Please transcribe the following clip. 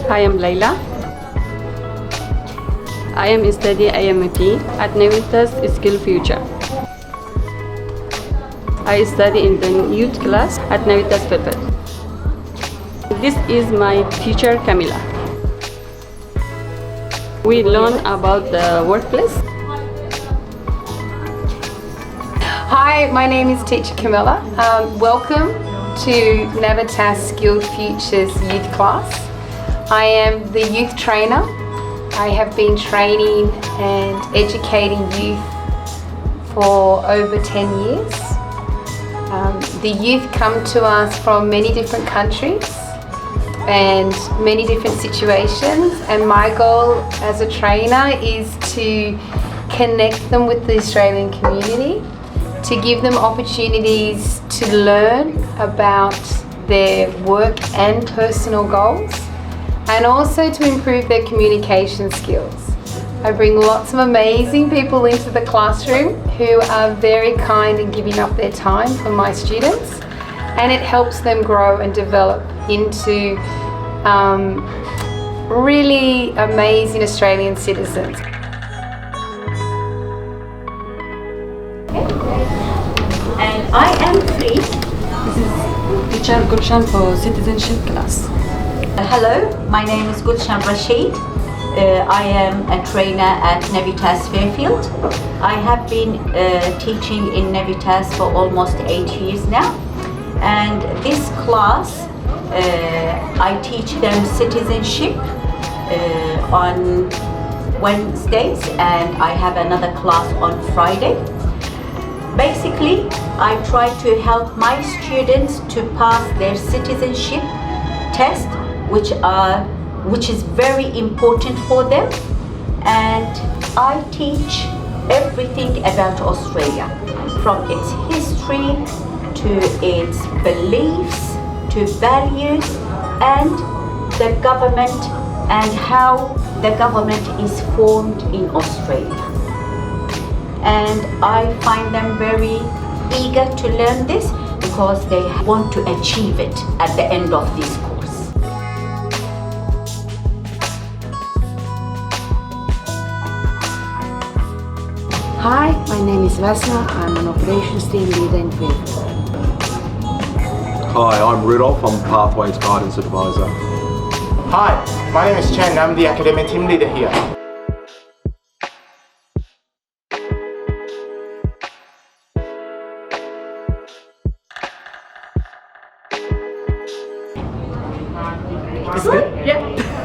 Hi, I'm Layla. I am studying AMEP at Navitas Skill Future. I study in the youth class at Navitas Pepper. This is my teacher Camila. We learn about the workplace. Hi, my name is Teacher Camilla. Welcome to Navitas Skilled Futures youth class. I am the youth trainer. I have been training and educating youth for over 10 years. The youth come to us from many different countries and many different situations, and my goal as a trainer is to connect them with the Australian community, to give them opportunities to learn about their work and personal goals, and also to improve their communication skills. I bring lots of amazing people into the classroom who are very kind in giving up their time for my students, and it helps them grow and develop into really amazing Australian citizens. And I am free. This is teacher Gulshan for citizenship class. Hello, my name is Gulshan Rashid. I am a trainer at Navitas Fairfield. I have been teaching in Navitas for almost 8 years now. And this class, I teach them citizenship on Wednesdays, and I have another class on Friday. Basically, I try to help my students to pass their citizenship test, which is very important for them, and I teach everything about Australia, from its history to its beliefs to values and the government and how the government is formed in Australia. And I find them very eager to learn this because they want to achieve it at the end of this course. Hi, my name is Vesna. I'm an operations team leader in Fairfield. Hi, I'm Rudolph. I'm Pathways Guidance Advisor. Hi, my name is Chen. I'm the academic team leader here. Is it? Yeah.